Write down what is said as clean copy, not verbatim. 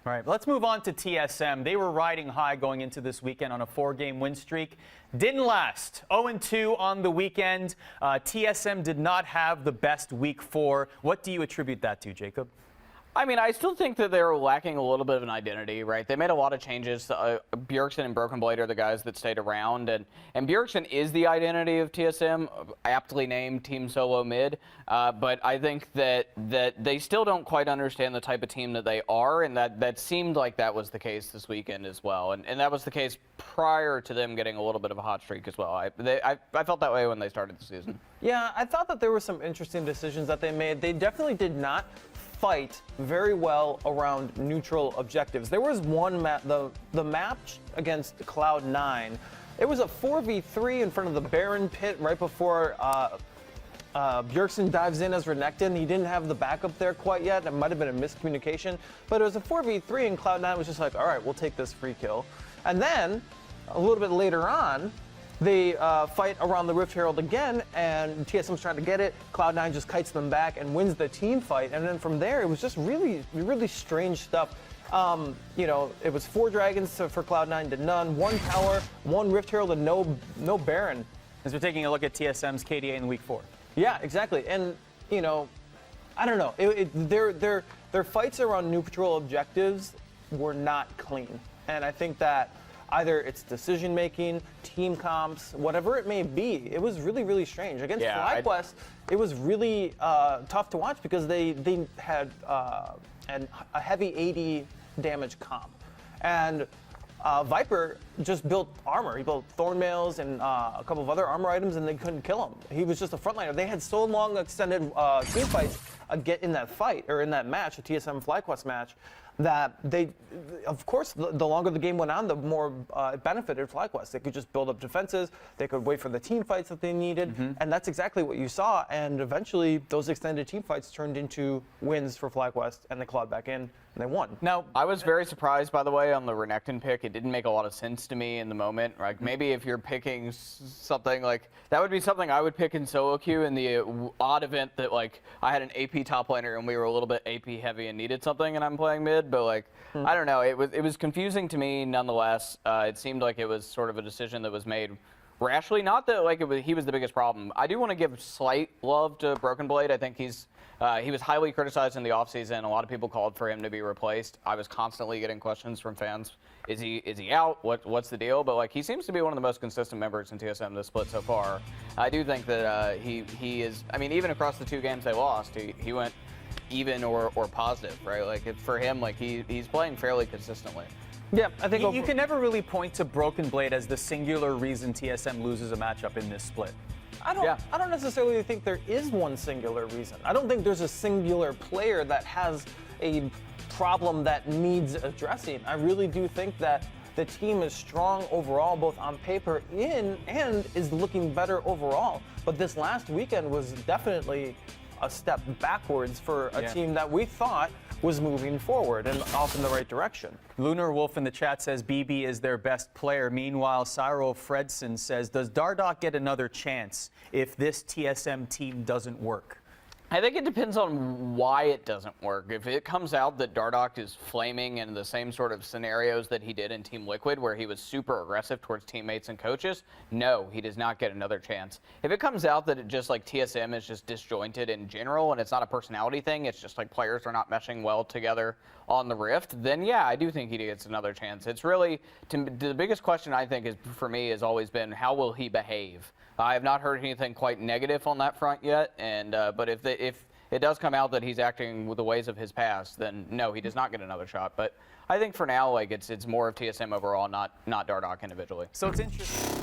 All right, let's move on to TSM. They were riding high going into this weekend on a 4-game win streak. Didn't last. 0-2 on the weekend. TSM did not have the best week 4. What do you attribute that to, Jacob? I mean, I still think that they're lacking a little bit of an identity, right? They made a lot of changes. Bjergsen and Broken Blade are the guys that stayed around, and Bjergsen is the identity of TSM, aptly named Team Solo Mid. But I think that they still don't quite understand the type of team that they are, and that seemed like that was the case this weekend as well. And that was the case prior to them getting a little bit of a hot streak as well. I felt that way when they started the season. Yeah, I thought that there were some interesting decisions that they made. They definitely did not fight very well around neutral objectives. There was one map, the match against Cloud9. It was a 4v3 in front of the Darin pit right before Bjergsen dives in as Renekton. He didn't have the backup there quite yet. It might have been a miscommunication, but it was a 4v3 and Cloud9 was just like, all right, we'll take this free kill. And then a little bit later on, they fight around the Rift Herald again, and TSM's trying to get it. Cloud9 just kites them back and wins the team fight. And then from there, it was just really, really strange stuff. You know, it was 4 dragons for Cloud9 to none, 1 tower, 1 Rift Herald, and no Baron. As we're taking a look at TSM's KDA in week 4. Yeah, exactly. And, you know, I don't know. Their fights around neutral objectives were not clean. And I think that either it's decision-making, team comps, whatever it may be, it was really, really strange. Against Flyquest, it was really tough to watch because they had a heavy 80 damage comp. And Viper just built armor. He built thorn mails and a couple of other armor items, and they couldn't kill him. He was just a frontliner. They had so long extended team fights get in that fight, or in that match, a TSM Flyquest match, that they, of course, the longer the game went on, the more it benefited Flyquest. They could just build up defenses. They could wait for the team fights that they needed, and that's exactly what you saw. And eventually, those extended team fights turned into wins for Flyquest, and they clawed back in, and they won. Now, I was very surprised, by the way, on the Renekton pick. It didn't make a lot of sense to me in the moment. Like, maybe if you're picking something like, that would be something I would pick in solo queue in the odd event that, like, I had an AP top laner and we were a little bit AP heavy and needed something and I'm playing mid, but like, I don't know, it was confusing to me nonetheless. It seemed like it was sort of a decision that was made rashly. Not that like he was the biggest problem. I do want to give slight love to Broken Blade. I think he was highly criticized in the offseason. A lot of people called for him to be replaced. I was constantly getting questions from fans. Is he out? What's the deal? But like, he seems to be one of the most consistent members in TSM this split so far. I do think that he is. I mean, even across the 2 games they lost, he went even or positive, right? Like for him, like he's playing fairly consistently. Yeah, I think you can never really point to Broken Blade as the singular reason TSM loses a matchup in this split. I don't necessarily think there is one singular reason. I don't think there's a singular player that has a problem that needs addressing. I really do think that the team is strong overall, both on paper and is looking better overall. But this last weekend was definitely a step backwards for a team that we thought was moving forward and off in the right direction. Lunar Wolf in the chat says BB is their best player. Meanwhile, Cyro Fredson says, does Dardoch get another chance if this TSM team doesn't work? I think it depends on why it doesn't work. If it comes out that Dardoch is flaming in the same sort of scenarios that he did in Team Liquid, where he was super aggressive towards teammates and coaches, no, he does not get another chance. If it comes out that it just like TSM is just disjointed in general and it's not a personality thing, it's just like players are not meshing well together on the Rift, then yeah, I do think he gets another chance. It's really, the biggest question I think is, for me, has always been, how will he behave? I have not heard anything quite negative on that front yet, and but if it does come out that he's acting with the ways of his past, then no, he does not get another shot. But I think for now, like it's more of TSM overall, not Dardoch individually. So it's interesting.